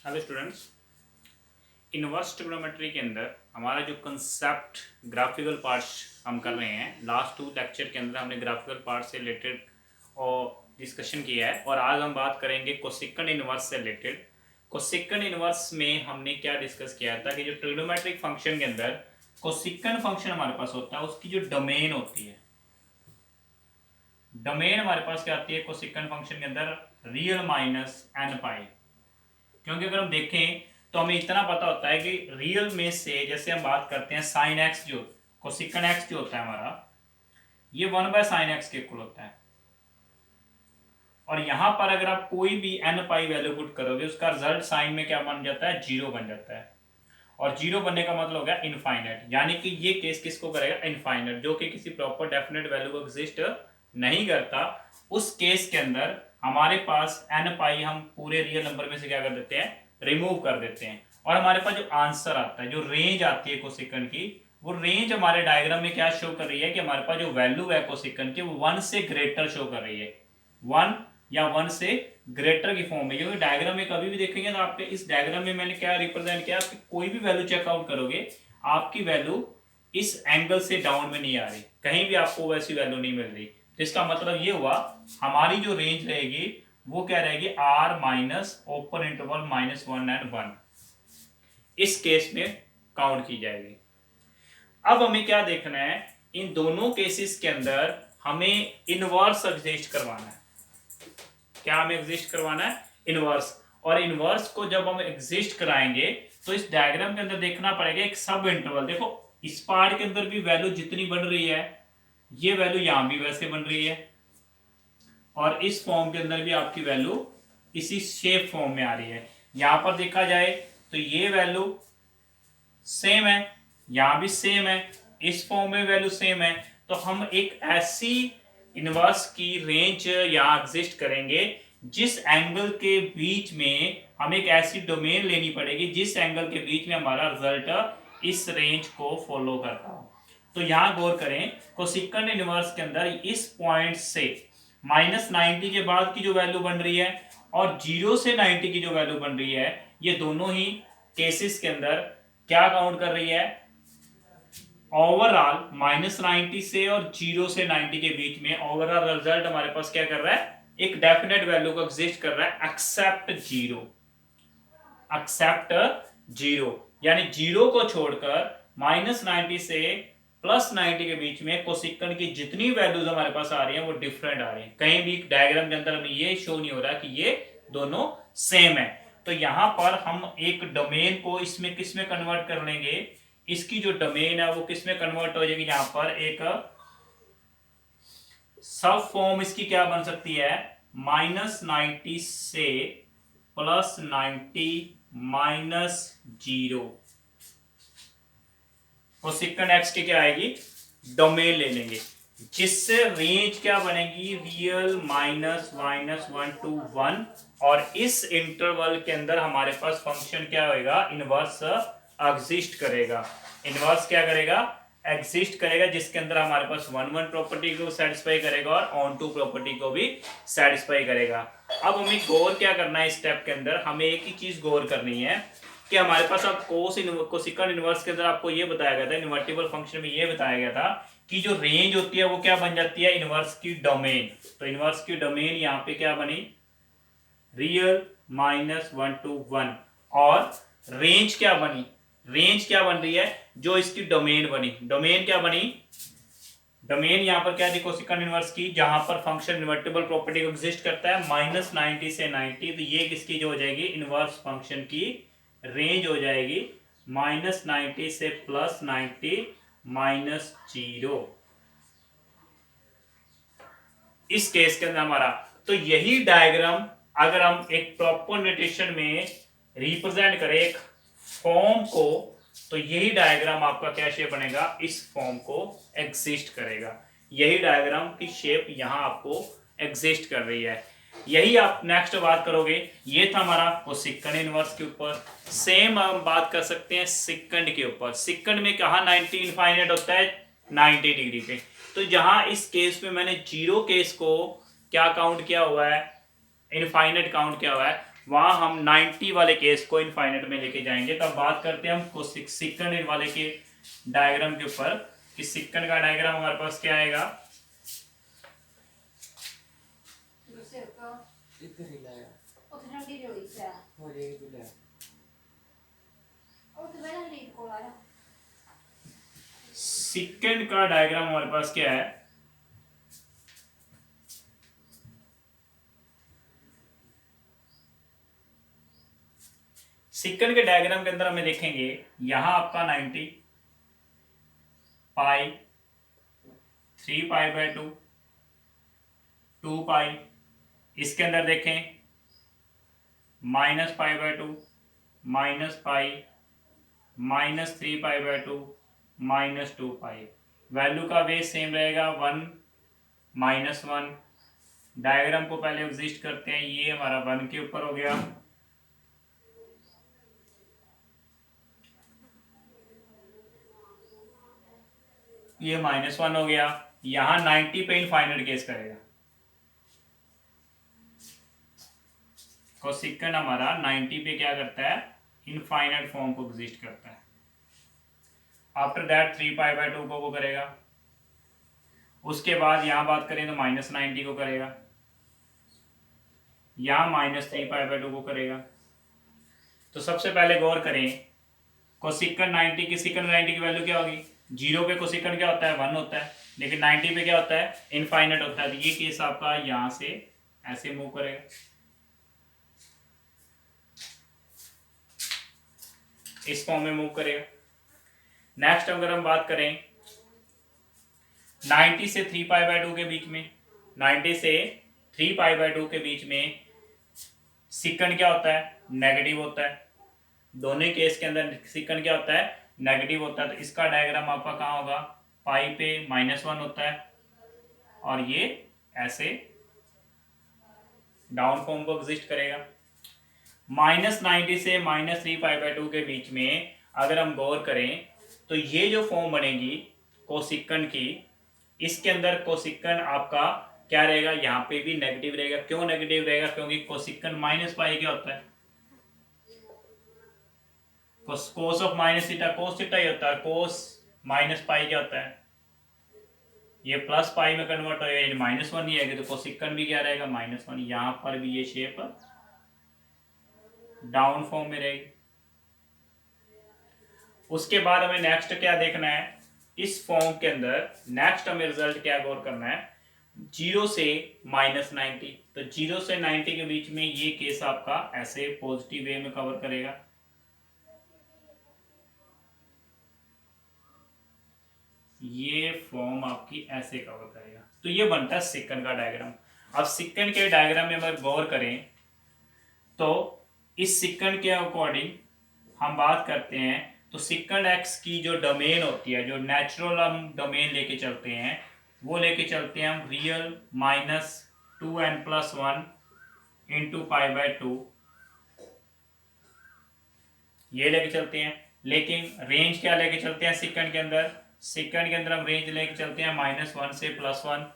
Hello students. Inverse trigonometry के अंदर हमारा जो कंसेप्ट ग्राफिकल पार्ट्स हम कर रहे हैं, लास्ट 2 लेक्चर के अंदर हमने ग्राफिकल पार्ट से रिलेटेड और डिस्कशन किया है और आज हम बात करेंगे कोसेकंड इनवर्स से रिलेटेड। कोसेकंड इनवर्स में हमने क्या डिस्कस किया था कि जो ट्रिग्नोमेट्रिक फंक्शन के अंदर कोसेकंड फंक्शन हमारे पास होता है, उसकी जो डोमेन होती है, डोमेन हमारे पास क्या आती है कोसेकंड फंक्शन के अंदर, रियल माइनस एन पाई। क्योंकि अगर हम देखें तो हमें इतना पता होता है कि रियल में से जैसे हम बात करते हैं साइन एक्स जो कोसेकंड एक्स जो होता है हमारा, ये 1/sin x के इक्वल होता है। और यहां पर अगर आप कोई भी एन पाई वैल्यू पुट करोगे, उसका रिजल्ट साइन में क्या बन जाता है, 0 बन जाता है। और 0 बनने का मतलब हो गया इनफाइनाइट, यानी कि ये केस किसको करेगा, इनफाइनाइट, जो कि किसी प्रॉपर डेफिनेट वैल्यू को एग्जिस्ट नहीं करता। उस केस के अंदर हमारे पास एन पाई हम पूरे रियल नंबर में से क्या कर देते हैं, रिमूव कर देते हैं। और हमारे पास जो आंसर आता है, जो रेंज आती है कोसेकंड की, वो रेंज हमारे डायग्राम में क्या शो कर रही है कि हमारे पास जो वैल्यू है कोसेकंड की, वो 1 से ग्रेटर शो कर रही है, 1 या 1 से ग्रेटर की फॉर्म में। क्योंकि डायग्राम में कभी भी देखेंगे तो आपके इस डायग्राम में मैंने क्या रिप्रेजेंट किया, आपकी कोई भी वैल्यू चेकआउट करोगे, आपकी वैल्यू इस एंगल से डाउन में नहीं आ रही, कहीं भी आपको वैसी वैल्यू नहीं मिल रही। तो इसका मतलब ये हुआ हमारी जो रेंज रहेगी वो क्या रहेगी, r minus open interval -1 and 1, इस केस में काउंट की जाएगी। अब हमें क्या देखना है, इन दोनों केसेस के अंदर हमें इनवर्स एग्जिस्ट करवाना है। क्या हमें एग्जिस्ट करवाना है, इनवर्स। और इनवर्स को जब हम एग्जिस्ट कराएंगे तो इस डायग्राम के अंदर देखना पड़ेगा एक सब इंटरवल। देखो इस पार्ट के अंदर भी वैल्यू जितनी बन रही है, ये वैल्यू यहां भी वैसे बन रही है, और इस फॉर्म के अंदर भी आपकी वैल्यू इसी शेप फॉर्म में आ रही है। यहां पर देखा जाए तो ये वैल्यू सेम है, यहां भी सेम है, इस फॉर्म में वैल्यू सेम है। तो हम एक ऐसी इनवर्स की रेंज यहां एग्जिस्ट करेंगे जिस एंगल के बीच में हमें एक ऐसी डोमेन लेनी पड़ेगी जिस एंगल के बीच में हमारा रिजल्ट इस रेंज को फॉलो करता हो। तो यहां गौर करें, कोसेकंड इनवर्स के अंदर इस पॉइंट से -90 के बाद की जो वैल्यू बन रही है और 0 से 90 की जो वैल्यू बन रही है, ये दोनों ही केसेस के अंदर क्या काउंट कर रही है, ओवरऑल -90 से और 0 से 90 के बीच में ओवरऑल रिजल्ट हमारे पास क्या कर रहा है, एक डेफिनेट वैल्यू को एग्जिस्ट कर रहा है एक्सेप्ट 0, एक्सेप्ट 0। यानी 0 को छोड़कर -90 से +90 के बीच में कोसेकंड की जितनी वैल्यूज हमारे पास आ रही हैं वो डिफरेंट आ रही हैं। कहीं भी डायग्राम के अंदर हमें ये शो नहीं हो रहा कि ये दोनों सेम है। तो यहां पर हम एक डोमेन को इसमें किस में कन्वर्ट कर लेंगे, इसकी जो डोमेन है वो किस में कन्वर्ट हो जाएगी, यहां पर एक सब फॉर्म इसकी क्या बन सकती है, -90 से +90 -0। कोसेकंड एक्स की क्या आएगी, डोमेन ले लेंगे, जिससे रेंज क्या बनेगी, रियल -1 to 1। और इस इंटरवल के अंदर हमारे पास फंक्शन क्या होगा, इनवर्स एग्जिस्ट करेगा। इनवर्स क्या करेगा, एग्जिस्ट करेगा, जिसके अंदर हमारे पास 1 प्रॉपर्टी को सेटिस्फाई करेगा और ऑन टू प्रॉपर्टी को भी सेटिस्फाई करेगा। अब हमें गौर क्या करना है, इस स्टेप के अंदर हमें एक ही चीज गौर करनी है कि हमारे पास अब कोसेकंड इनवर्स के अंदर आपको ये बताया गया था, इन्वर्टिबल फंक्शन में ये बताया गया था कि जो रेंज होती है वो क्या बन जाती है, इनवर्स की डोमेन। तो इनवर्स की डोमेन यहाँ पे क्या बनी, रियल -1 to 1। और रेंज क्या बनी, रेंज क्या बन रही है, जो इसकी डोमेन बनी, डोमेन क्या बनी, डोमेन यहां पर क्या थी कोसेकंड इनवर्स की, जहां पर फंक्शन इन्वर्टिबल प्रॉपर्टी को एग्जिस्ट करता है -90 से 90। तो ये किसकी जो हो जाएगी, इनवर्स फंक्शन की रेंज हो जाएगी -90 से +90 -0, इस केस के अंदर हमारा। तो यही डायग्राम अगर हम एक प्रॉपर नोटेशन में रिप्रेजेंट करें एक फॉर्म को, तो यही डायग्राम आपका क्या शेप बनेगा, इस फॉर्म को एग्जिस्ट करेगा। यही डायग्राम की शेप यहां आपको एग्जिस्ट कर रही है। यही आप नेक्स्ट बात करोगे, ये था हमारा कोसेकंड इनवर्स के ऊपर। सेम हम बात कर सकते हैं सेकंड के ऊपर। सेकंड में कहा 90 इनफाइनाइट होता है 90 डिग्री पे। तो जहां इस केस में मैंने 0 केस को क्या काउंट किया हुआ है, इनफाइनाइट काउंट किया हुआ है, वहां हम 90 वाले केस को इनफाइनाइट में लेके जाएंगे। तो अब बात करते हैं हम सिकंड वाले के डायग्राम के ऊपर कि सिकंड का डायग्राम हमारे पास क्या आएगा। सिकंड का डायग्राम हमारे पास क्या है, सिकंड के डायग्राम के अंदर हमें देखेंगे यहां आपका 90 पाई 3 पाई बाय 2 2 पाई, इसके अंदर देखें minus pi by 2 minus pi minus 3 pi by 2 minus 2 pi. Value का बेस सेम रहेगा 1 माइनस 1। डायग्राम को पहले एग्जिस्ट करते हैं, ये हमारा 1 के ऊपर हो गया, ये -1 हो गया। यहां 90 पे इनफाइनाइट केस करेगा, कोसेकंड हमारा 90 पे क्या करता है, इनफाइनाइट फॉर्म को एग्जिस्ट करता है। आफ्टर दैट 3 पाई बाय 2 को वो करेगा। उसके बाद यहां बात करें तो -90 को करेगा, यहां -3 पाई बाय 2 को करेगा। तो सबसे पहले गौर करें कोसेकंड 90 की, सेकंड 90 की वैल्यू क्या होगी, 0 पे कोसेकंड क्या होता है 1 होता है, लेकिन 90 पे क्या होता है इनफाइनाइट होता है। तो ये केस आपका यहां से ऐसे मूव करेगा, इस फॉर्म में मूव करेगा। नेक्स्ट अगर हम बात करें 90 से 3 पाई बाय 2 के बीच में, 90 से 3 पाई बाय 2 के बीच में सेकंड क्या होता है, नेगेटिव होता है। दोनों केस के अंदर सेकंड क्या होता है, नेगेटिव होता है। तो इसका डायग्राम आपका कहाँ होगा, पाई पे -1 होता है और ये ऐसे डाउन फॉर्म को एग्जिस्ट करेगा। -90 से -3 पाई बाय 2 के बीच में अगर हम गौर करें तो ये जो फॉर्म बनेगी कोसेकंड की, इसके अंदर कोसेकंड आपका क्या रहेगा, यहाँ पे भी नेगेटिव रहेगा। क्यों नेगेटिव रहेगा, क्योंकि कोसेकंड माइनस पाई क्या होता है, cos of minus theta cos theta ही होता है, कोस माइनस पाई क्या होता है, ये प्लस पाई में कन्वर्ट होगा, ये -1 ही आएगा। तो कोसेकंड भी क्या रहेगा -1। यहाँ पर भी ये शेप डाउन फॉर्म में रहेगी। उसके बाद हमें नेक्स्ट क्या देखना है, इस फॉर्म के अंदर नेक्स्ट हमें रिजल्ट क्या गौर करना है, 0 से -90। तो 0 से 90 के बीच में ये केस आपका ऐसे पॉजिटिव वे में कवर करेगा। ये फॉर्म आपकी ऐसे कवर करेगा। तो ये बनता है सेकंड का डायग्राम। अब सेकंड के डायग्राम में अगर गौर करें तो इस सेकंड के अकॉर्डिंग हम बात करते हैं तो सेकंड एक्स की जो डोमेन होती है, जो नेचुरल हम डोमेन लेके चलते हैं, वो लेके चलते हैं हम real -2n+1 into pi by 2, ये लेके चलते हैं। लेकिन रेंज क्या लेके चलते हैं सेकंड के अंदर, सेकंड के अंदर हम रेंज लेके चलते हैं -1 से +1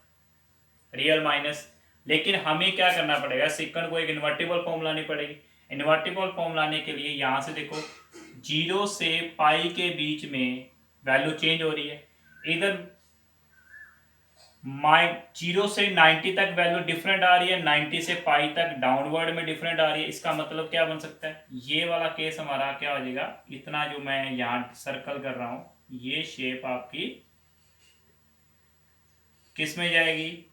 रियल माइनस। लेकिन हमें क्या करना पड़ेगा, सेकंड को एक इन्वर्टिबल फॉर्म लानी पड़ेगी। इन्वर्टिबल फॉर्म लाने के लिए यहाँ से देखो 0 से पाई के बीच में वैल्यू चेंज हो रही है, इधर 0 से 90 तक वैल्यू डिफरेंट आ रही है, 90 से पाई तक डाउनवर्ड में डिफरेंट आ रही है। इसका मतलब क्या बन सकता है, ये वाला केस हमारा क्या हो जाएगा, इतना जो मैं यहाँ सर्कल कर रहा हूं, ये शेप आपकी किस में जाएगी,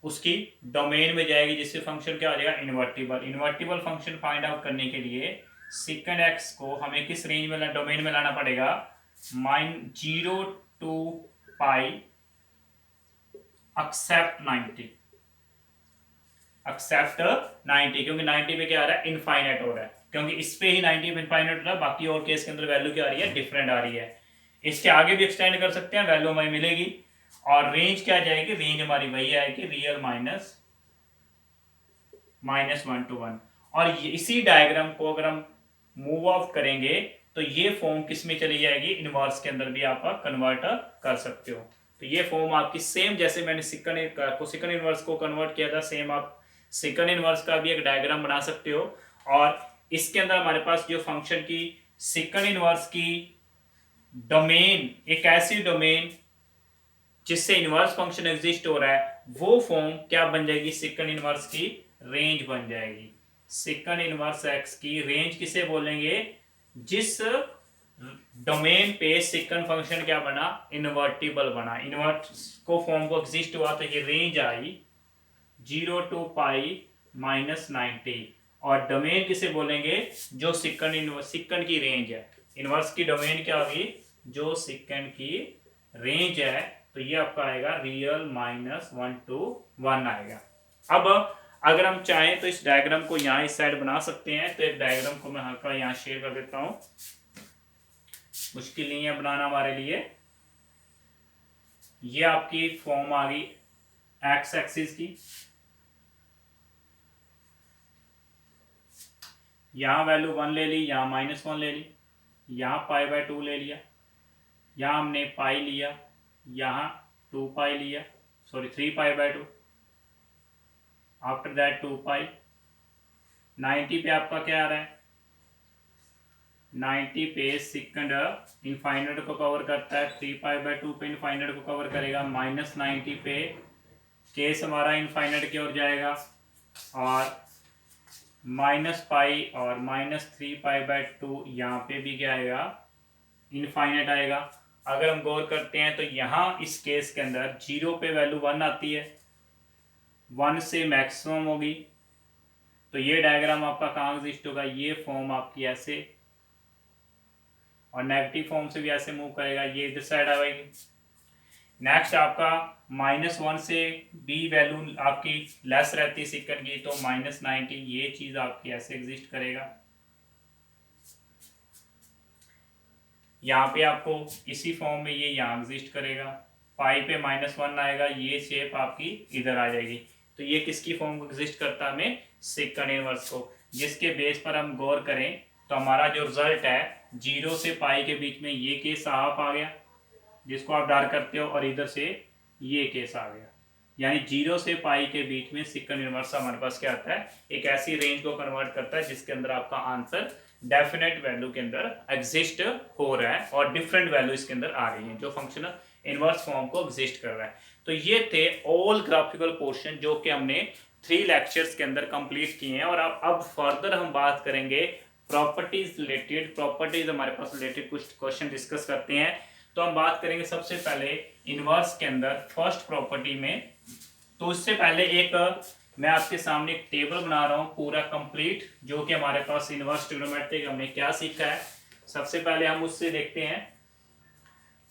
उसकी डोमेन में जाएगी, जिससे फंक्शन क्या हो जाएगा, invertible. Invertible function find out करने के लिए सेकंड एक्स को हमें किस रेंज में डोमेन में लाना पड़ेगा, -0 to पाई एक्सेप्ट 90, एक्सेप्ट 90, क्योंकि 90 पे क्या आ रहा है, इनफाइनाइट हो रहा है, क्योंकि इस पे ही 90 पे इनफाइनाइट हो रहा है, बाकी और केस के अंदर वैल्यू क्या आ रही है, डिफरेंट आ रही है। इसके आगे भी एक्सटेंड कर सकते हैं, वैल्यू हमें मिलेगी। और रेंज क्या जाएगी, रेंज हमारी वही आएगी रियल -1 to 1। और इसी डायग्राम को अगर हम मूव ऑफ करेंगे तो ये फॉर्म किस में चली जाएगी, इनवर्स के अंदर भी आप कन्वर्ट कर सकते हो। तो ये फॉर्म आपकी सेम, जैसे मैंने सेकंड इनवर्स को कन्वर्ट किया था, सेम आप सेकंड इनवर्स का भी एक डायग्राम बना सकते हो। और इसके अंदर हमारे पास जो फंक्शन की सेकंड इनवर्स की डोमेन, एक ऐसी डोमेन जिससे इनवर्स फंक्शन एग्जिस्ट हो रहा है, वो फॉर्म क्या बन जाएगी, सेकंड इनवर्स की रेंज बन जाएगी। सेकंड इनवर्स एक्स की रेंज किसे बोलेंगे, जिस डोमेन पे सेकंड फंक्शन क्या बना, इन्वर्टिबल बना, इन्वर्ट को फॉर्म को एग्जिस्ट हुआ, तो ये रेंज आई 0 to पाई -90। और डोमेन किसे बोलेंगे, जो सेकंड की रेंज है, इनवर्स की डोमेन क्या होगी, जो सेकंड की रेंज है, तो ये आपका आएगा रियल -1 to 1 आएगा। अब अगर हम चाहें तो इस डायग्राम को यहाँ इस साइड बना सकते हैं, तो एक डायग्राम को मैं हल्का यहाँ शेयर कर देता हूँ, मुश्किल नहीं है बनाना हमारे लिए। ये आपकी फॉर्म आ गई एक्स एक्सिस की, यहाँ वैल्यू 1 ले ली, यहाँ -1 ले ली, यहाँ π/2 ले लिया, यहाँ हमने पाई लिया, यहाँ 2 पाई लिया, सॉरी 3 π/2, आफ्टर दैट 2 पाई। 90 पे आपका क्या आ रहा है, 90 पे सेकंड इनफाइनाइट को कवर करता है, 3 π/2 पे इनफाइनाइट को कवर करेगा, -90 पे केस हमारा इनफाइनाइट की ओर जाएगा, और -पाई और -3 π/2 यहाँ पे भी क्या आएगा, इनफाइनाइट आएगा। अगर हम गौर करते हैं तो यहाँ इस केस के अंदर 0 पे वैल्यू 1 आती है, 1 से मैक्सिमम होगी, तो ये डायग्राम आपका कहाँ एग्जिस्ट होगा, ये फॉर्म आपकी ऐसे, और नेगेटिव फॉर्म से भी ऐसे मूव करेगा, ये इधर साइड आएगी। नेक्स्ट आपका -1 से बी वैल्यू आपकी लेस रहती है सेकंड की, तो -90, ये चीज आपकी ऐसे एग्जिस्ट करेगा। यहाँ पे आपको इसी फॉर्म में ये यहाँ एग्जिस्ट करेगा, पाई पे -1 आएगा, ये शेप आपकी इधर आ जाएगी। तो ये किसकी फॉर्म को एग्जिस्ट करता है, हमें सेकंड इनवर्स को। जिसके बेस पर हम गौर करें तो हमारा जो रिजल्ट है 0 से पाई के बीच में ये केस साफ आ गया, जिसको आप डार्क करते हो, और इधर से ये केस आ गया, यानी 0 से पाई के बीच में सेकंड इनवर्स हमारे पास क्या आता है, एक ऐसी रेंज को कन्वर्ट करता है जिसके अंदर आपका आंसर डेफिनेट वैल्यू के अंदर एग्जिस्ट हो रहा है, और डिफरेंट वैल्यू इसके अंदर आ रही है, जो फंक्शन इनवर्स फॉर्म को एग्जिस्ट कर रहा है। तो ये थे ऑल ग्राफिकल पोर्शन जो कि हमने 3 लेक्चर्स के अंदर कंप्लीट किए हैं। और अब फर्दर हम बात करेंगे प्रॉपर्टीज रिलेटेड, प्रॉपर्टीज हमारे पास रिलेटेड कुछ क्वेश्चन डिस्कस करते हैं। तो हम बात करेंगे सबसे पहले इनवर्स के अंदर फर्स्ट प्रॉपर्टी में। तो उससे पहले एक मैं आपके सामने एक टेबल बना रहा हूं पूरा कंप्लीट, जो कि हमारे पास इनवर्स ट्रिग्नोमेट्री हमने क्या सीखा है, सबसे पहले हम उससे देखते हैं।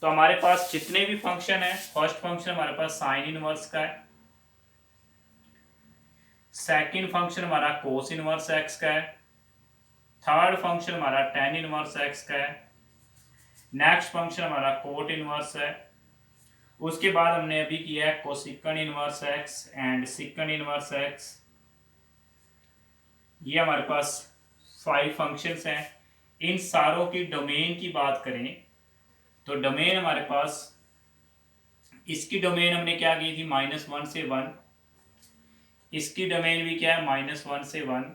तो हमारे पास जितने भी फंक्शन है, फर्स्ट फंक्शन हमारे पास साइन इनवर्स का है, सेकंड फंक्शन हमारा कोस इनवर्स एक्स का है, थर्ड फंक्शन हमारा टेन इनवर्स एक्स का है, नेक्स्ट फंक्शन हमारा कोट इनवर्स है, उसके बाद हमने अभी किया है कोसिकन inverse x and सिकन inverse x. ये हमारे पास 5 फंक्शंस हैं। इन सारों की डोमेन की बात करें तो डोमेन हमारे पास, इसकी डोमेन हमने क्या की थी, -1 से 1, इसकी डोमेन भी क्या है, -1 से 1,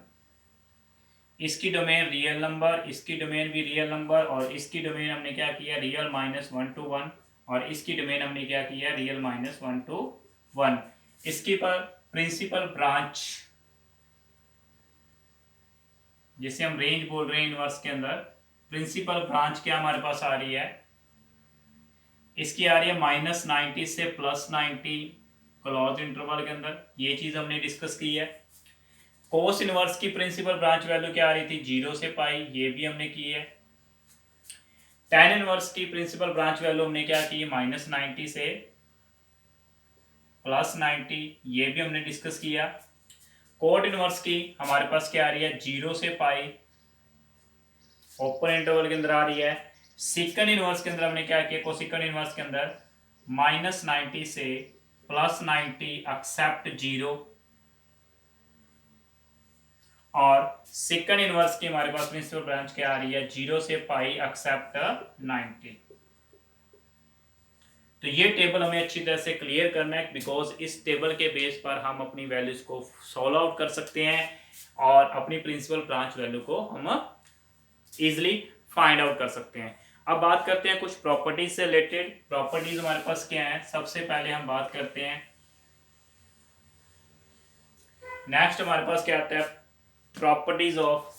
इसकी डोमेन रियल नंबर, इसकी डोमेन भी रियल नंबर, और इसकी डोमेन हमने क्या किया, रियल -1 to 1, और इसकी डोमेन हमने क्या किया, रियल -1 to 1। इसकी पर प्रिंसिपल ब्रांच, जिसे हम रेंज बोल रहे हैं इनवर्स के अंदर, प्रिंसिपल ब्रांच क्या हमारे पास आ रही है, इसकी आ रही है -90 से +90 क्लोज इंटरवल के अंदर। ये चीज हमने डिस्कस की है। कोस इनवर्स की प्रिंसिपल ब्रांच वैल्यू क्या आ रही थी, 0 से पाई, ये भी हमने की है। tan इनवर्स की प्रिंसिपल ब्रांच वैल्यू हमने क्या की, -90 से +90, ये भी हमने डिस्कस किया। कोट इनवर्स की हमारे पास क्या आ रही है, 0 से पाई, ओपन इंटरवल के अंदर आ रही है। सिकन इनवर्स के अंदर हमने क्या किया, कोसिकन इनवर्स के अंदर -90 से +90 एक्सेप्ट 0, और सेकंड इनवर्स की हमारे पास प्रिंसिपल ब्रांच क्या आ रही है, 0 से पाई एक्सेप्ट 90। तो ये टेबल हमें अच्छी तरह से क्लियर करना है, बिकॉज इस टेबल के बेस पर हम अपनी वैल्यूज को सॉल्व आउट कर सकते हैं और अपनी प्रिंसिपल ब्रांच वैल्यू को हम इजिली फाइंड आउट कर सकते हैं। अब बात करते हैं कुछ प्रॉपर्टीज से रिलेटेड। प्रॉपर्टीज हमारे पास क्या है, सबसे पहले हम बात करते हैं, नेक्स्ट हमारे पास क्या आता है, प्रॉपर्टीज ऑफ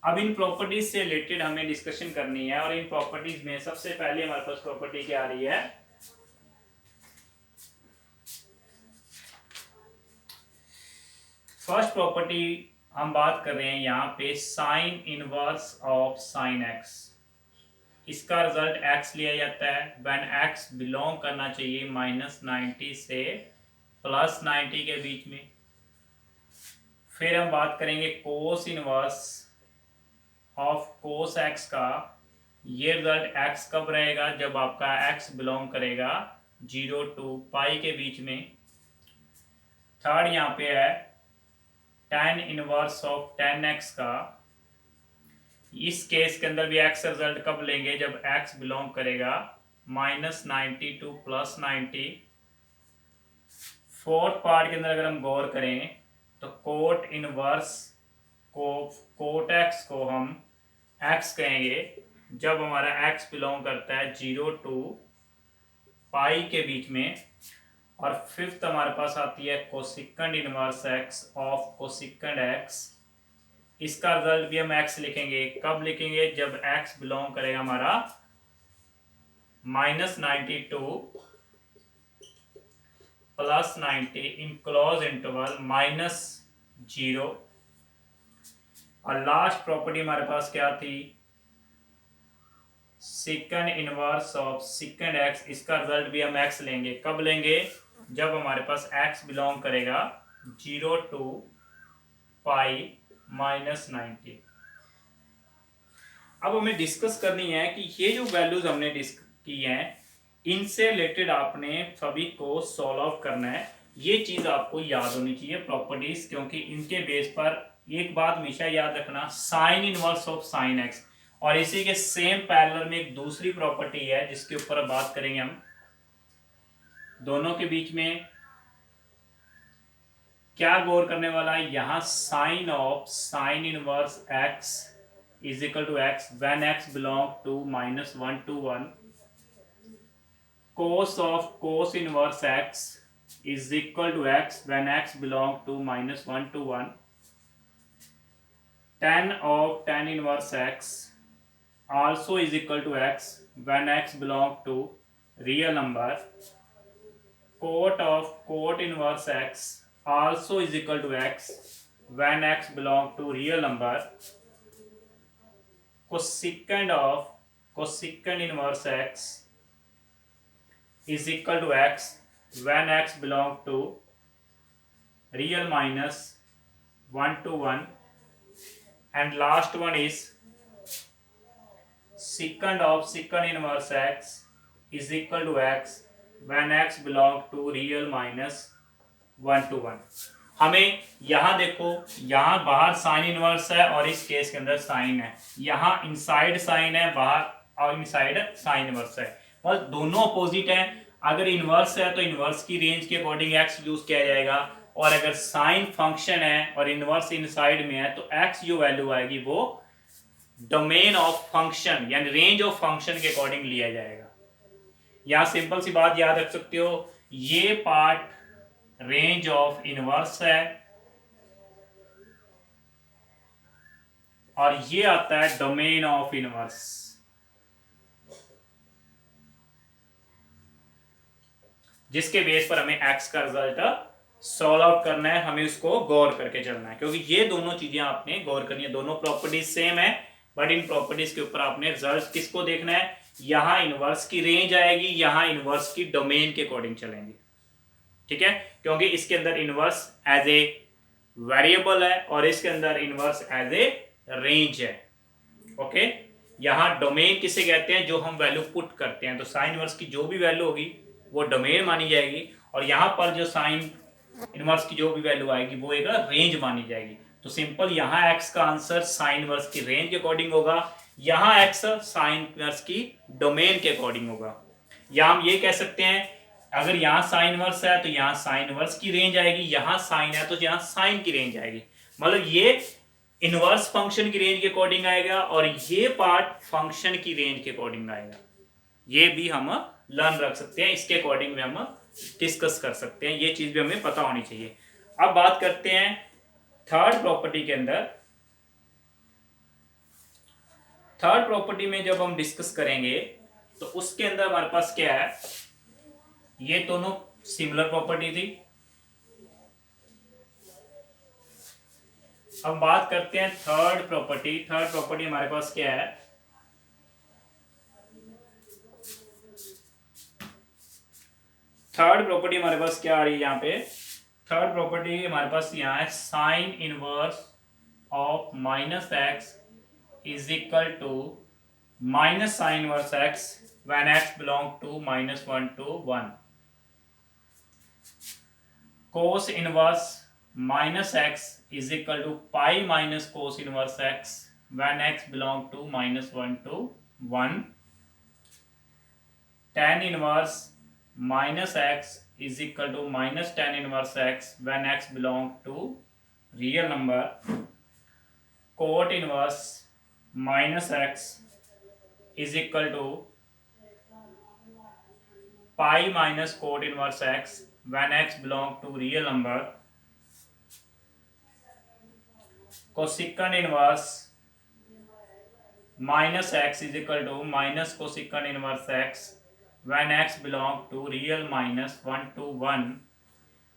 अब इन प्रॉपर्टीज से रिलेटेड हमें डिस्कशन करनी है और इन प्रॉपर्टीज में सबसे पहले हमारे पास प्रॉपर्टी क्या आ रही है, फर्स्ट प्रॉपर्टी हम बात कर रहे हैं यहाँ पे sign inverse of sine x. इसका रिजल्ट x लिया जाता है व्हेन x बिलोंग करना चाहिए -90 से +90 के बीच में। फिर हम बात करेंगे cos inverse of cos x का। ये रिजल्ट x कब रहेगा, जब आपका x बिलोंग करेगा 0 to पाई के बीच में। थर्ड यहाँ पे है tan inverse of tan x का। इस केस के अंदर भी x रिजल्ट कब लेंगे, जब x बिलोंग करेगा -90 to +90। फोर्थ पार्ट के अंदर अगर हम गौर करें तो कोट इनवर्स कोट x को हम x कहेंगे जब हमारा x बिलोंग करता है 0 to पाई के बीच में। और फिफ्थ हमारे पास आती है cosecant inverse x of cosecant x। इसका रिजल्ट भी हम x लिखेंगे, कब लिखेंगे, जब x बिलोंग करेगा हमारा -90 to +90 इन क्लोज इंटरवल -0। और लास्ट प्रॉपर्टी हमारे पास क्या थी, second inverse of second x। इसका रिजल्ट भी हम x लेंगे, कब लेंगे, जब हमारे पास x बिलोंग करेगा 0 to पाई -90। अब हमें डिस्कस करनी है कि ये जो वैल्यूज हमने डिस्कस की हैं इनसे रिलेटेड आपने सभी को सॉल्व आउट करना है। ये चीज आपको याद होनी चाहिए प्रॉपर्टीज, क्योंकि इनके बेस पर एक बात हमेशा याद रखना, sign inverse of sine x. और इसी के सेम पैरेलल में एक दूसरी प्रॉपर्टी है जिसके ऊपर बात करेंगे हम। दोनों के बीच में क्या गौर करने वाला है, यहां sine of sine inverse x is equal to x when x belong to -1 to 1। cos of cos inverse x is equal to x when x belong to -1 to 1। tan of tan inverse x also is equal to x when x belong to real number। cot of cot inverse x also is equal to x when x belong to real number। cosecant of cosecant inverse x is equal to x when x belong to real -1 to 1। and last one is secant of secant inverse x is equal to x when x belong to real -1 to 1। हमें यहाँ देखो, यहाँ बाहर sine inverse है और इस case के अंदर साइन है, यहाँ इनसाइड साइन है बाहर और इनसाइड साइन इनवर्स है, और दोनों अपोजिट है। अगर इनवर्स है तो इनवर्स की रेंज के अकॉर्डिंग x यूज किया जाएगा, और अगर साइन फंक्शन है और इनवर्स इनसाइड में है तो x जो वैल्यू आएगी वो डोमेन ऑफ फंक्शन यानी रेंज ऑफ फंक्शन के अकॉर्डिंग लिया जाएगा। यहां सिंपल सी बात याद रख सकते हो, ये पार्ट रेंज ऑफ इनवर्स है और ये आता है डोमेन ऑफ इनवर्स। जिसके बेस पर हमें x का रिजल्ट सॉल्व आउट करना है, हमें उसको गौर करके चलना है, क्योंकि ये दोनों चीजें आपने गौर करनी है। दोनों प्रॉपर्टीज सेम है बट इन प्रॉपर्टीज के ऊपर आपने रिजल्ट किसको देखना है, यहां इनवर्स की रेंज आएगी, यहां इनवर्स की डोमेन के अकॉर्डिंग चलेंगे, ठीक है, क्योंकि इसके अंदर इनवर्स एज ए वेरिएबल है और इसके अंदर इनवर्स एज ए रेंज है। ओके, यहां डोमेन किसे कहते हैं, जो हम वैल्यू पुट करते हैं, तो साइन इनवर्स की जो भी वैल्यू होगी वो डोमेन मानी जाएगी, और यहां पर जो साइन इनवर्स की जो भी वैल्यू आएगी वो एक रेंज मानी जाएगी। तो तो सिंपल यहाँ x का आंसर साइन इनवर्स की रेंज के अकॉर्डिंग होगा, यहाँ x साइन इनवर्स की डोमेन के अकॉर्डिंग होगा। या हम ये कह सकते हैं अगर यहाँ साइन इनवर्स है तो यहाँ साइन इनवर्स की रेंज आएगी, यहाँ साइन है तो यहाँ साइन की रेंज आएगी। मतलब ये इनवर्स फंक्शन की रेंज के अकॉर्डिंग आएगा और ये पार्ट फंक्शन की रेंज के अकॉर्डिंग आएगा। ये भी हम लर्न रख सकते हैं, इसके अकॉर्डिंग में हम डिस्कस कर सकते हैं, ये चीज भी हमें पता होनी चाहिए। अब बात करते हैं थर्ड प्रॉपर्टी के अंदर। थर्ड प्रॉपर्टी में जब हम डिस्कस करेंगे तो उसके अंदर हमारे पास क्या है, ये दोनों सिमिलर प्रॉपर्टी थी। अब बात करते हैं थर्ड प्रॉपर्टी। थर्ड प्रॉपर्टी हमारे पास क्या है, थर्ड प्रॉपर्टी हमारे पास क्या आ रही है यहाँ पे, थर्ड प्रॉपर्टी हमारे पास यहाँ है sine inverse of minus x is equal to minus sine inverse x when x belong to -1 to 1। Cos inverse minus x is equal to pi minus cos inverse x when x belong to -1 to 1। tan inverse minus x is equal to minus tan inverse x when x belong to real number. Cot inverse minus x is equal to pi minus cot inverse x when x belong to real number. Cosecant inverse minus x is equal to minus cosecant inverse x when x belong to real -1 to 1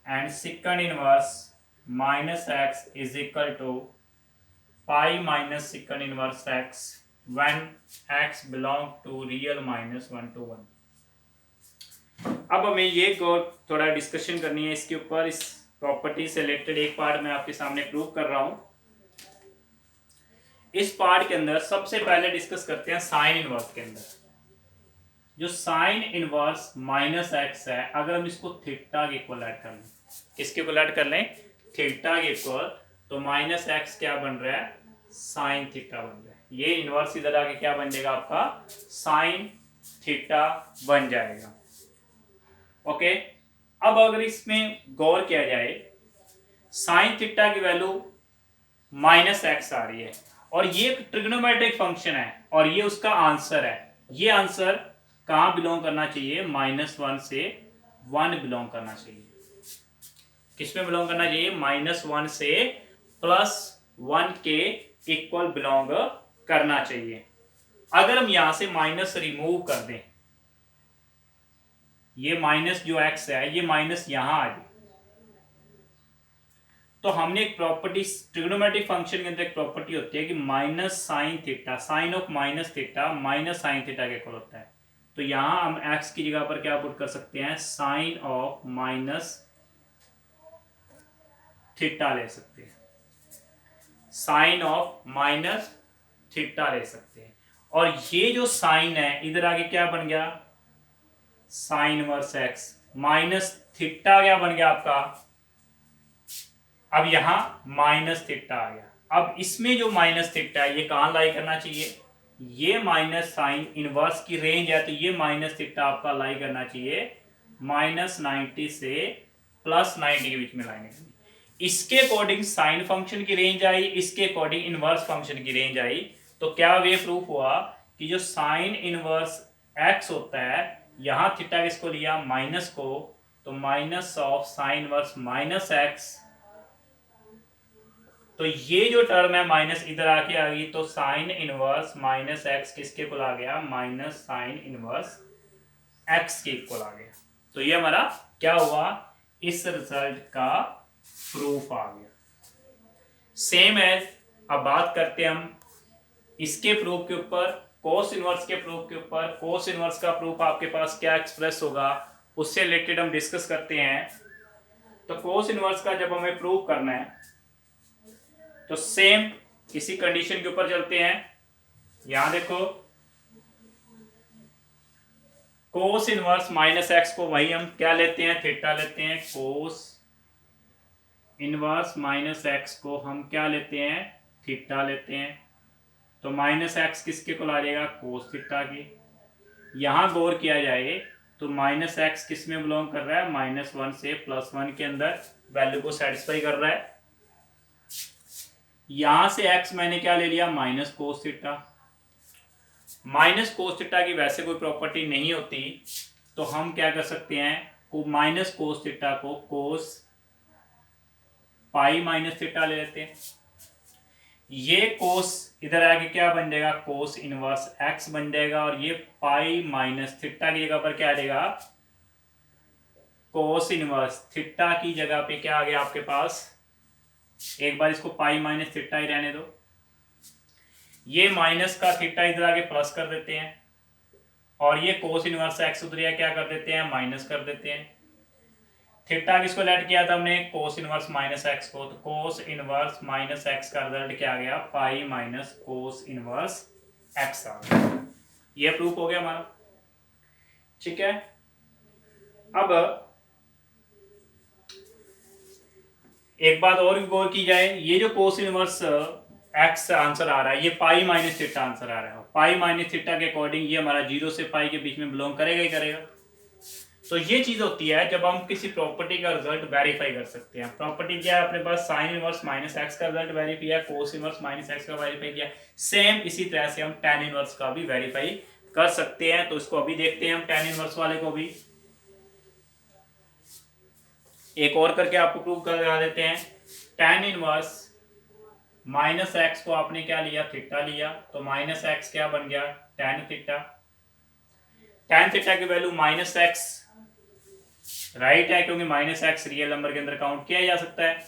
and secant inverse minus x is equal to pi minus secant inverse x when x belong to real -1 to 1। अब हमें ये थोड़ा discussion करनी है इसके ऊपर। इस property से रिलेटेड एक पार्ट मैं आपके सामने प्रूव कर रहा हूं। इस पार्ट के अंदर सबसे पहले डिस्कस करते हैं साइन इनवर्स के अंदर। जो साइन इनवर्स माइनस एक्स है, अगर हम इसको थीटा के इक्वल ऐड कर लें, किसके इक्वल ऐड कर लें, थीटा के इक्वल, तो माइनस एक्स क्या बन रहा है, साइन थीटा बन रहा है। ये इनवर्स इधर आके क्या बन जाएगा आपका, साइन थीटा बन जाएगा। ओके, अब अगर इसमें गौर किया जाए, साइन थीटा की वैल्यू माइनस एक्स आ रही है और ये एक ट्रिग्नोमेट्रिक फंक्शन है और ये उसका आंसर है। ये आंसर कहां बिलोंग करना चाहिए, -1 से 1 बिलोंग करना चाहिए। किसमें बिलोंग करना चाहिए, -1 से +1 के इक्वल बिलोंग करना चाहिए। अगर हम यहां से माइनस रिमूव कर दें, ये माइनस जो x है ये माइनस यहां आ जाए, तो हमने एक प्रॉपर्टी ट्रिग्नोमेट्रिक फंक्शन के अंदर एक प्रॉपर्टी होती है कि minus sine theta, sine of minus theta minus sine theta के इक्वल होता है। तो यहां हम x की जगह पर क्या पुट कर सकते हैं, साइन ऑफ माइनस थीटा ले सकते हैं, साइन ऑफ माइनस थीटा ले सकते हैं। और ये जो साइन है इधर आगे क्या बन गया, sine inverse x minus theta क्या बन गया आपका, अब यहां माइनस थीटा आ गया। अब इसमें जो माइनस थीटा है ये कहां लाई करना चाहिए, ये माइनस साइन इनवर्स की रेंज है, तो ये माइनस थीटा आपका लाई करना चाहिए -90 से +90 के बीच में लाई करनी। इसके अकॉर्डिंग साइन फंक्शन की रेंज आई, इसके अकॉर्डिंग इनवर्स फंक्शन की रेंज आई। तो क्या वे प्रूफ हुआ कि जो साइन इनवर्स x होता है, यहां थीटा किसको लिया, माइनस को, तो minus of sine inverse minus x, तो ये जो टर्म है माइनस इधर आके आ गई, तो साइन इनवर्स माइनस एक्स किसके इक्वल आ गया, माइनस साइन इनवर्स एक्स के इक्वल आ गया। तो ये हमारा क्या हुआ, इस रिजल्ट का प्रूफ आ गया। सेम एज अब बात करते हैं हम इसके प्रूफ के ऊपर, कोस इनवर्स के प्रूफ के ऊपर। कोस इनवर्स का प्रूफ आपके पास क्या एक्सप्रेस होगा, उससे रिलेटेड हम डिस्कस करते हैं। तो कोस इनवर्स का जब हमें प्रूफ करना है तो सेम इसी कंडीशन के ऊपर चलते हैं। यहां देखो, कोस इनवर्स माइनस एक्स को वही हम क्या लेते हैं, थीटा लेते हैं, कोस इनवर्स माइनस एक्स को हम क्या लेते हैं, थीटा लेते हैं। तो माइनस एक्स किसके को आ जाएगा, कोस थीटा की। यहां गौर किया जाए तो माइनस एक्स किस में बिलोंग कर रहा है, -1 से +1 के अंदर वैल्यू को सेटिस्फाई कर रहा है। यहां से एक्स मैंने क्या ले लिया, minus cos theta. Minus cos theta की वैसे कोई प्रॉपर्टी नहीं होती, तो हम क्या कर सकते हैं, को माइनस कोस थीटा को कोस पाई माइनस थीटा ले लेते हैं। ये कोस इधर आके क्या बन जाएगा, कोस इनवर्स एक्स बन जाएगा, और ये पाई माइनस थीटा की जगह पर क्या आ जाएगा, कोस इनवर्स थीटा की जगह पे क्या आ गया आपके पास, एक बार इसको पाई माइनस थीटा ही रहने दो। ये माइनस का थीटा इधर आके प्लस कर देते हैं, और ये कोस इनवर्स एक्स उधर क्या कर देते हैं, माइनस कर देते हैं। थीटा किसको लेट किया था हमने, कोस इनवर्स माइनस एक्स को, तो कोस इनवर्स माइनस एक्स का रिजल्ट क्या आ गया, pi minus cos inverse x आ गया। ये प्रूफ हो गया हमारा, ठीक है। अब एक बात और गौर की जाए, ये जो कोस इनवर्स एक्स आंसर आ रहा है, ये पाई माइनस थीटा आंसर आ रहा है। पाई माइनस थीटा के अकॉर्डिंग ये हमारा 0 से पाई के बीच में बिलोंग करेगा ही करेगा। तो ये चीज होती है जब हम किसी प्रॉपर्टी का रिजल्ट वेरीफाई कर सकते हैं। प्रॉपर्टी क्या है, अपने पास साइन इनवर्स माइनस एक्स का रिजल्ट वेरीफाई किया, कोस इनवर्स माइनस एक्स का वेरीफाई किया। सेम इसी तरह से हम tan इनवर्स का भी वेरीफाई कर सकते हैं। तो इसको अभी देखते हैं हम tan इनवर्स वाले को भी एक और करके आपको प्रूव करा देते हैं। tan इनवर्स माइनस एक्स को आपने क्या लिया, थीटा लिया, तो माइनस एक्स क्या बन गया, tan थीटा। tan थीटा की वैल्यू माइनस एक्स राइट है, क्योंकि माइनस एक्स रियल नंबर के अंदर काउंट किया जा सकता है।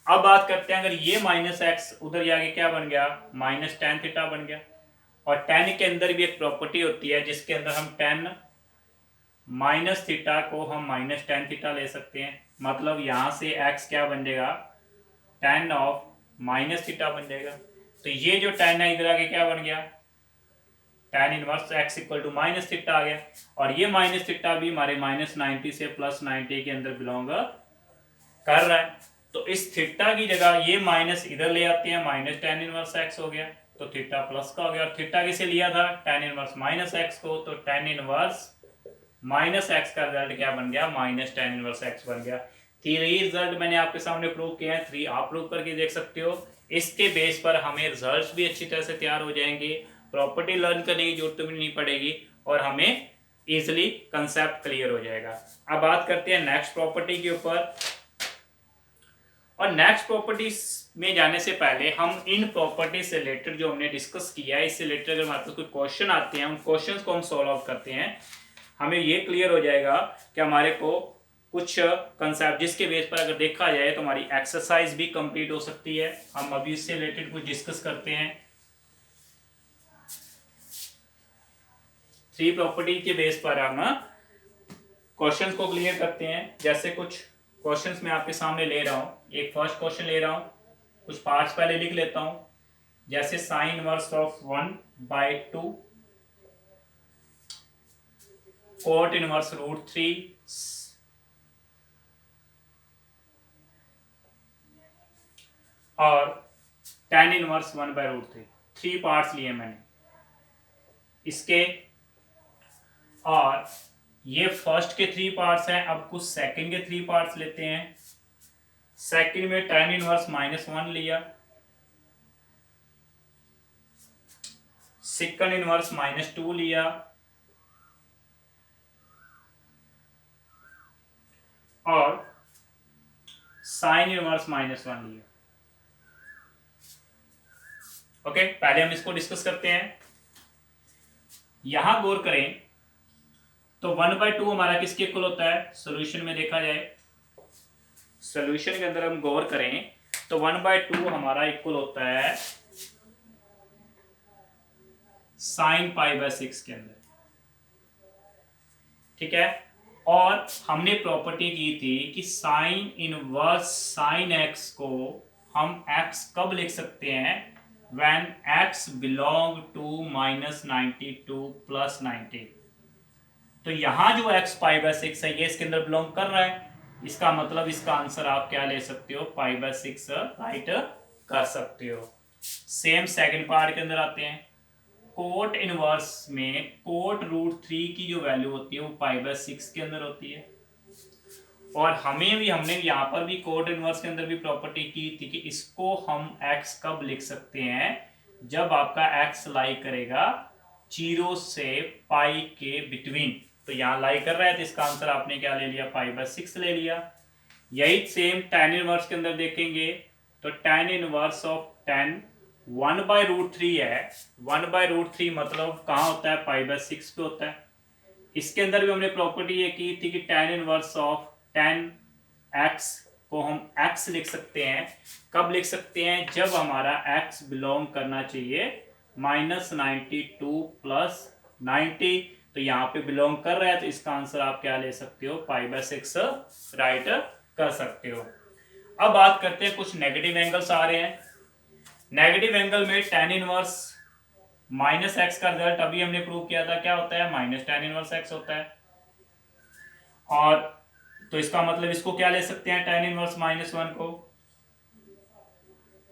अब बात करते हैं, अगर ये माइनस एक्स उधर जाके क्या बन गया, माइनस tan थीटा बन गया। और tan के अंदर भी एक प्रॉपर्टी होती है जिसके अंदर हम tan माइनस थीटा को हम माइनस tan थीटा ले सकते हैं। मतलब यहां से x क्या बन जाएगा, tan ऑफ माइनस थीटा बन जाएगा। तो ये जो tan है इधर आके क्या बन गया, tan inverse x equal to minus theta आ गया। और ये माइनस थीटा भी हमारे -90 से +90 के अंदर बिलोंग कर रहा है। तो इस थीटा की जगह ये माइनस इधर ले आते हैं, माइनस tan इनवर्स x हो गया, तो थीटा प्लस का हो गया। और थीटा किसे लिया था, tan इनवर्स माइनस x को, तो tan इनवर्स माइनस एक्स का रिजल्ट क्या बन गया, माइनस tan इनवर्स x बन गया। 3 रिजल्ट मैंने आपके सामने प्रूव किया है, 3 आप प्रूव करके देख सकते हो। इसके बेस पर हमें रिजल्ट्स भी अच्छी तरह से तैयार हो जाएंगे, प्रॉपर्टी लर्न करने की जरूरत भी नहीं पड़ेगी, और हमें इजिली कंसेप्ट क्लियर हो जाएगा। अब बात करते हैं नेक्स्ट प्रॉपर्टी के ऊपर। और नेक्स्ट प्रॉपर्टी में जाने से पहले हम इन प्रॉपर्टी से रिलेटेड जो हमने डिस्कस किया है, इससे रिलेटेड अगर हमारे पास कोई क्वेश्चन आते हैं, उन क्वेश्चंस को हम सॉल्व आउट करते हैं, हमें ये क्लियर हो जाएगा कि हमारे को कुछ कंसेप्ट जिसके बेस पर अगर देखा जाए तो हमारी एक्सरसाइज भी कंप्लीट हो सकती है। हम अभी इससे रिलेटेड कुछ डिस्कस करते हैं। 3 प्रॉपर्टी के बेस पर हम क्वेश्चंस को क्लियर करते हैं। जैसे कुछ क्वेश्चंस मैं आपके सामने ले रहा हूं, एक फर्स्ट क्वेश्चन ले रहा हूं, कुछ पार्ट्स पहले लिख लेता हूं। जैसे sign inverse of 1/2, cot inverse √3, और tan इनवर्स 1/√3। 3 पार्ट्स लिए मैंने इसके, और ये फर्स्ट के 3 पार्ट्स हैं। अब कुछ सेकंड के 3 पार्ट्स लेते हैं। सेकंड में tan इनवर्स -1 लिया, सेकंड इनवर्स -2 लिया, और साइन इनवर्स -1 लिया। ओके, पहले हम इसको डिस्कस करते हैं। यहां गौर करें तो 1/2 हमारा किसके इक्वल होता है, सॉल्यूशन में देखा जाए, सॉल्यूशन के अंदर हम गौर करें तो 1/2 हमारा इक्वल होता है sin π/6 के अंदर, ठीक है। और हमने प्रॉपर्टी की थी कि साइन इनवर्स साइन x को हम x कब लिख सकते हैं, when x belong to -90 to +90। तो यहां जो x π/6 है ये इसके अंदर बिलोंग कर रहा है, इसका मतलब इसका आंसर आप क्या ले सकते हो, π/6 राइट कर सकते हो। सेम सेकंड पार्ट के अंदर आते हैं। कोट इनवर्स में कोट √3 की जो वैल्यू होती है वो π/6 के अंदर होती है। और हमने यहाँ पर भी कोट इनवर्स के अंदर भी प्रॉपर्टी की थी कि इसको हम x कब लिख सकते हैं, जब आपका x लाई करेगा 0 से पाई के बिटवीन। तो यहाँ लाई कर रहा है तो इसका आंसर आपने क्या ले लिया, π/6 ले लिया। यही सेम tan इनवर्स के अंदर देखेंगे तो tan इनवर्स ऑफ tan 1/√3 है। 1/√3 मतलब कहाँ होता है, π/6 पे होता है। इसके अंदर भी हमने प्रॉपर्टी ये की थी कि tan inverse of tan x को हम x लिख सकते हैं। कब लिख सकते हैं, जब हमारा x बिलोंग करना चाहिए -92 + 90। तो यहाँ पे बिलोंग कर रहा है तो इसका आंसर आप क्या ले सकते हो, π/6 राइट कर सकते हो। अब बात करते हैं, कुछ नेगेटिव एंगल्स आ रहे हैं। नेगेटिव एंगल में tan इनवर्स -x का रिजल्ट अभी हमने प्रूव किया था, क्या होता है, -tan इनवर्स x होता है। और तो इसका मतलब इसको क्या ले सकते हैं, tan इनवर्स -1 को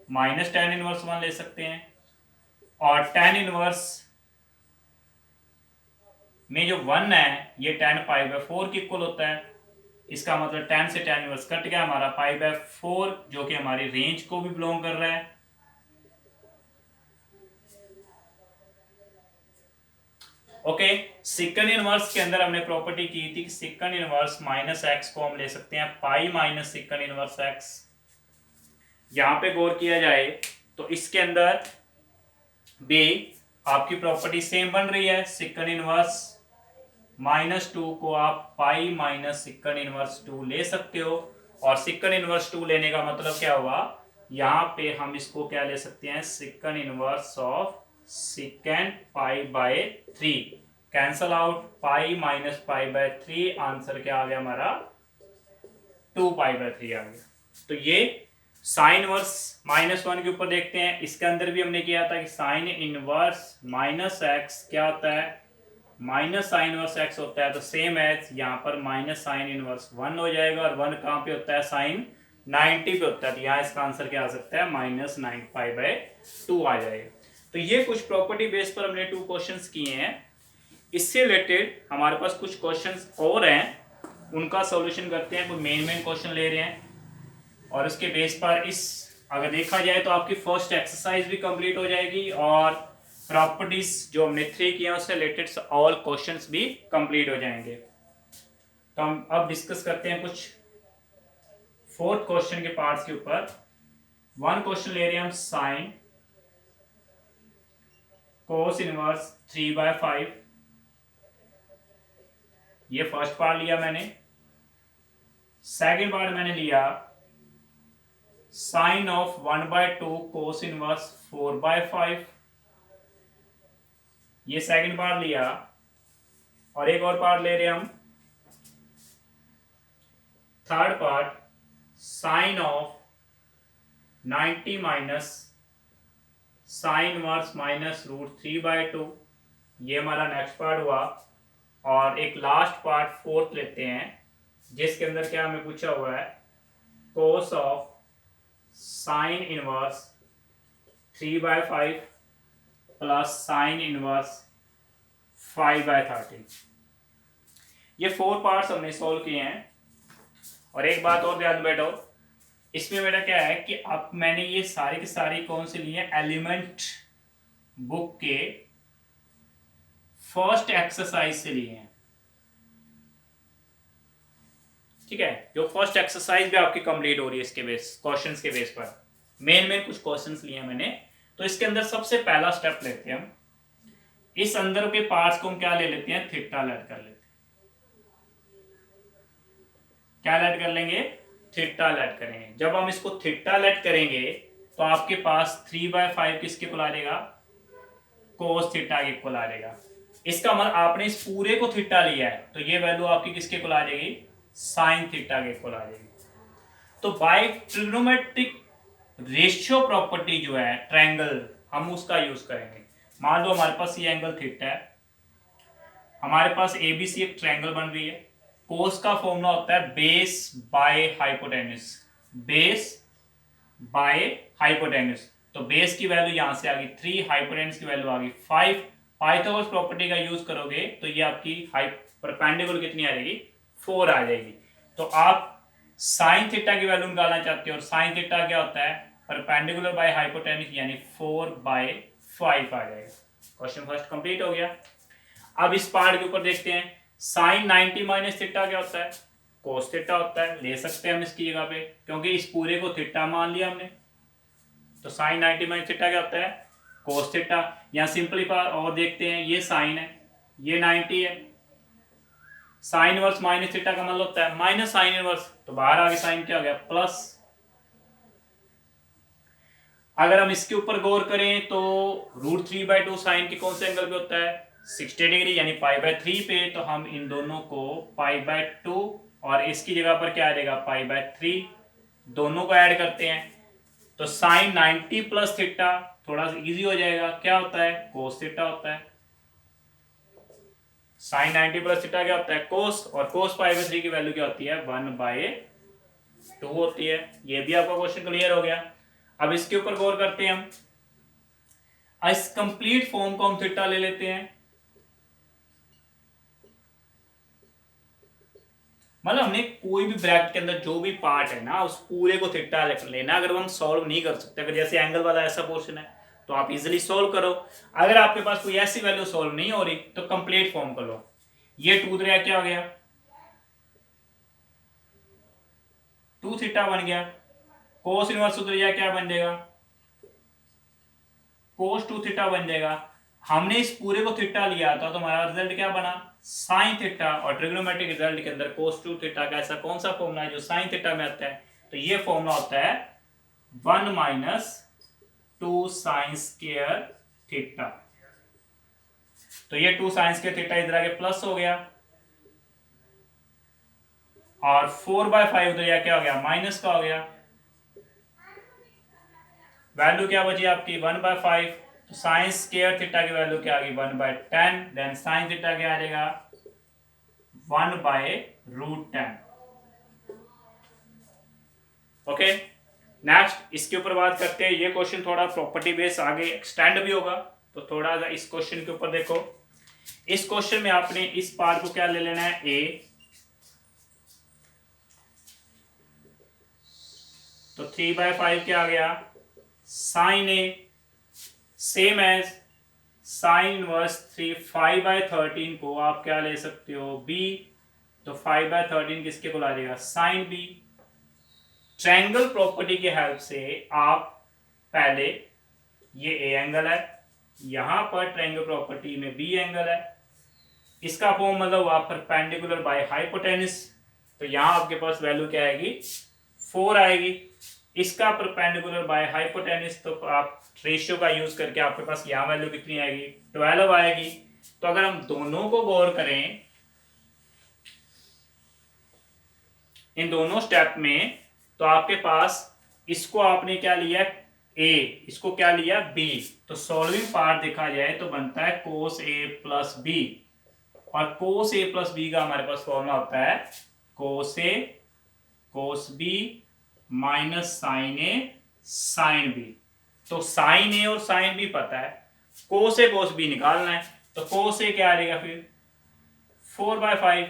-tan इनवर्स 1 ले सकते हैं। और tan इनवर्स में जो 1 है ये tan π/4 के इक्वल होता है। इसका मतलब tan से tan इनवर्स कट गया, हमारा π/4 जो कि हमारी रेंज को भी बिलोंग कर रहा है। ओके, सेकंड इनवर्स के अंदर हमने प्रॉपर्टी की थी कि सेकंड इनवर्स -x को हम ले सकते हैं pi minus second inverse x। यहां पे गौर किया जाए तो इसके अंदर भी आपकी प्रॉपर्टी सेम बन रही है। सेकंड इनवर्स -2 को आप पाई माइनस सेकंड इनवर्स 2 ले सकते हो। और सेकंड इनवर्स 2 लेने का मतलब क्या हुआ, यहां पे हम इसको क्या ले सकते हैं, second inverse of second π/3 cancel out, pi minus π/3 answer क्या आ गया हमारा, 2π/3 आ गया। तो ये साइन इनवर्स -1 के ऊपर देखते हैं। इसके अंदर भी हमने किया था कि साइन इनवर्स -x क्या होता है, माइनस साइन इनवर्स x होता है। तो सेम एज यहाँ पर माइनस साइन इनवर्स 1 हो जाएगा। और 1 कहाँ पे होता है, साइन 90 पे होता है। तो यहाँ इसका आंसर क्या आ सकता है, -9π/2 आ जाएगा। तो ये कुछ प्रॉपर्टी बेस पर हमने 2 क्वेश्चंस किए हैं। इससे रिलेटेड हमारे पास कुछ क्वेश्चंस और हैं, उनका सॉल्यूशन करते हैं। कोई मेन क्वेश्चन ले रहे हैं और उसके बेस पर इस अगर देखा जाए तो आपकी फर्स्ट एक्सरसाइज भी कंप्लीट हो जाएगी और प्रॉपर्टीज जो हमने 3 किए हैं उससे रिलेटेड ऑल क्वेश्चंस भी कंप्लीट हो जाएंगे। तो हम अब डिस्कस करते हैं कुछ 4th क्वेश्चन के पार्ट्स के ऊपर। 1 क्वेश्चन ले रहे हैं हम, साइन कोस इनवर्स 3/5। ये फर्स्ट पार्ट लिया मैंने। सेकंड पार्ट मैंने लिया साइन ऑफ 1/2 कोस इनवर्स 4/5। ये सेकंड पार्ट लिया। और एक और पार्ट ले रहे हैं हम, third part, sine of 90 minus sine inverse -√3/2। ये हमारा नेक्स्ट पार्ट हुआ। और एक लास्ट पार्ट 4th लेते हैं जिसके अंदर क्या हमें पूछा हुआ है, cos of sine inverse 3/5 plus sine inverse 5/13। ये 4 पार्ट्स हमने सॉल्व किए हैं। और एक बात और ध्यान बैठो, इसमें मेरा क्या है कि अब मैंने ये सारी की सारी कौन से लिए, एलिमेंट बुक के फर्स्ट एक्सरसाइज से लिए हैं। ठीक है, जो फर्स्ट एक्सरसाइज भी आपकी कंप्लीट हो रही है इसके बेस क्वेश्चंस के बेस पर मेन कुछ क्वेश्चंस लिए हैं मैंने। तो इसके अंदर सबसे पहला स्टेप लेते हैं हम, इस अंदर के पार्ट्स को हम क्या ले लेते हैं, थीटा लेट कर लेते हैं। क्या लेट कर लेंगे, थीटा लेट करेंगे। जब हम इसको थीटा लेट करेंगे तो आपके पास 3/5 किसके इक्वल आ जाएगा, कोस थीटा के इक्वल आ जाएगा। इसका मतलब आपने इस पूरे को थीटा लिया है तो ये वैल्यू आपकी किसके इक्वल आ जाएगी, साइन थीटा के इक्वल आ जाएगी। तो बाय ट्रिग्नोमेट्रिक रेशियो प्रॉपर्टी जो है ट्रायंगल, हम उसका यूज करेंगे। मान लो हमारे पास ये एंगल थीटा है, हमारे पास एबीसी एक ट्रायंगल बन रही है। कोस का फॉर्मूला होता है base by hypotenuse, base by hypotenuse. तो बेस की वैल्यू यहां से आ गई 3, हाइपोटेन्यूस की वैल्यू आ गई 5। पाइथागोरस प्रॉपर्टी का यूज करोगे तो ये आपकी परपेंडिकुलर कितनी आ जाएगी, 4 आ जाएगी। तो आप साइन थीटा की वैल्यू निकालना चाहते हो, और साइन थीटा क्या होता है, परपेंडिकुलर बाय हाइपोटेन्यूस, यानी 4/5 आ जाएगा। क्वेश्चन फर्स्ट कंप्लीट हो गया। अब इस पार्ट के ऊपर देखते हैं, साइन 90 माइनस थीटा क्या होता है, कोस थीटा होता है। ले सकते हैं हम इसकी जगह पे, क्योंकि इस पूरे को थीटा मान लिया हमने। तो साइन 90 माइनस थीटा क्या होता है, कोस थीटा। यहाँ सिंपलीफाई और देखते हैं, ये साइन है, ये 90 है। साइन इनवर्स माइनस थीटा का मतलब होता है माइनस साइन इनवर्स, तो बाहर आगे साइन क्या हो गया, प्लस। अगर हम इसके ऊपर गौर करें तो √3/2 साइन के कौन से एंगल पे होता है, 60 डिग्री, यानी π/3 पे। तो हम इन दोनों को π/2 और इसकी जगह पर क्या आ जाएगा, π/3, दोनों को ऐड करते हैं। तो साइन 90 प्लस थीटा थोड़ा सा इजी हो जाएगा, क्या होता है, कोस थीटा होता है। साइन 90 प्लस थीटा क्या होता है, कोस, और कोस π/3 की वैल्यू क्या होती है, 1/2 होती है। ये भी आपका क्वेश्चन क्लियर हो गया। अब इसके ऊपर गौर करते हैं हम, इस कंप्लीट फॉर्म को हम थीटा ले लेते हैं। मतलब हमने कोई भी ब्रैकेट के अंदर जो भी पार्ट है ना, उस पूरे को थीटा लेना। अगर हम सॉल्व नहीं कर सकते, अगर जैसे एंगल वाला ऐसा पोर्शन है तो आप इजीली सॉल्व करो। अगर आपके पास कोई ऐसी वैल्यू सॉल्व नहीं हो रही तो कंप्लीट फॉर्म कर लो। ये 2 क्या हो गया, 2 थीटा बन गया। कोस इनवर्स उधर क्या बन जाएगा, कोस 2 थीटा बन जाएगा। हमने इस पूरे को थीटा लिया था तो हमारा रिजल्ट क्या बना, साइन थीटा। और ट्रिग्नोमेट्रिक रिजल्ट के अंदर कोस 2 थीटा का ऐसा कौन सा फॉर्मूला है जो साइन थीटा में आता है, तो ये फॉर्मूला होता है 1 - 2 साइन स्क्वायर थीटा। तो ये 2 साइन स्क्वायर थीटा इधर आके प्लस हो गया, और 4/5 उधर क्या हो गया, माइनस का हो गया। वैल्यू क्या बची आपकी, 1/5। तो साइन स्क्वायर थीटा की वैल्यू क्या आ गई, 1/10। देन साइन थीटा क्या आ जाएगा, 1/√10। ओके, नेक्स्ट इसके ऊपर बात करते हैं। ये क्वेश्चन थोड़ा प्रॉपर्टी बेस आगे एक्सटेंड भी होगा, तो थोड़ा सा इस क्वेश्चन के ऊपर देखो। इस क्वेश्चन में आपने इस पार्ट को क्या ले लेना है, ए। तो 3/5 क्या आ गया, साइन ए, सेम एज साइन इनवर्स 5/13 को आप क्या ले सकते हो, बी। तो 5/13 किसके को ला देगा, साइन बी। ट्रायंगल प्रॉपर्टी की हेल्प से आप पहले, ये ए एंगल है, यहां पर ट्रायंगल प्रॉपर्टी में बी एंगल है, इसका फॉर्म मतलब हुआ परपेंडिकुलर बाय हाइपोटेन्यूस। तो यहां आपके पास वैल्यू क्या आएगी, 4 आएगी। इसका परपेंडिकुलर बाय हाइपोटेन्यूस, तो आप रेशियो का यूज करके आपके पास यहां वैल्यू कितनी आएगी, 12 आएगी। तो अगर हम दोनों को गौर करें, इन दोनों स्टेप में, तो आपके पास इसको आपने क्या लिया, ए, इसको क्या लिया, बी। तो सॉल्विंग पार्ट देखा जाए तो बनता है कोस ए प्लस बी, और कोस ए प्लस बी का हमारे पास फॉर्मूला होता है कोस ए कोस बी माइनस साइन ए साइन बी। तो साइन ए और साइन बी पता है, कोस ए कोस बी निकालना है। तो कोस ए क्या आ जाएगा फिर 4/5,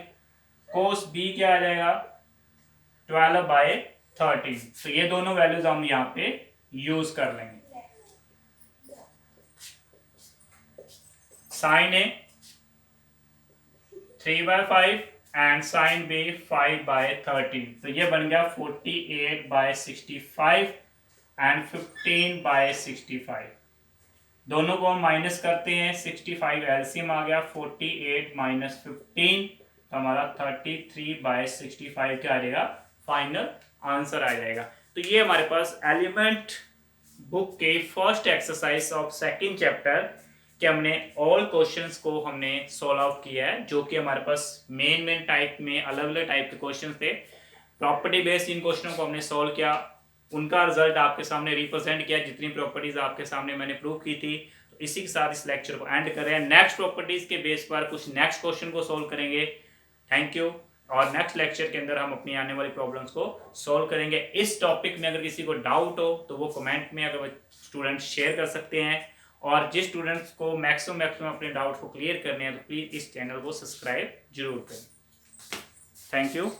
कोस बी क्या आ जाएगा 12/13। तो ये दोनों वैल्यूज हम यहां पे यूज कर लेंगे। Sine A 3/5 and sine B 5/13। तो ये बन गया 48/65 एंड 15/65। दोनों को हम माइनस करते हैं, 65 एलसीएम आ गया, 48 - 15, तो हमारा 33/65 क्या आ जाएगा, फाइनल आंसर आ जाएगा। तो ये हमारे पास एलिमेंट बुक के first exercise of second chapter कि हमने ऑल क्वेश्चंस को हमने सॉल्व आउट किया है, जो कि हमारे पास मेन टाइप में अलग अलग टाइप के क्वेश्चंस थे। प्रॉपर्टी बेस्ड इन क्वेश्चनों को हमने सॉल्व किया, उनका रिजल्ट आपके सामने रिप्रेजेंट किया, जितनी प्रॉपर्टीज आपके सामने मैंने प्रूव की थी। तो इसी के साथ इस लेक्चर को एंड करें। नेक्स्ट प्रॉपर्टीज के बेस पर कुछ नेक्स्ट क्वेश्चन को सॉल्व करेंगे। Thank you. और नेक्स्ट लेक्चर के अंदर हम अपनी आने वाली प्रॉब्लम्स को सॉल्व करेंगे। इस टॉपिक में अगर किसी को डाउट हो तो वो कमेंट में अगर स्टूडेंट्स शेयर कर सकते हैं, और जिस स्टूडेंट्स को मैक्सिमम अपने डाउट को क्लियर करने हैं तो प्लीज़ इस चैनल को सब्सक्राइब जरूर करें। Thank you.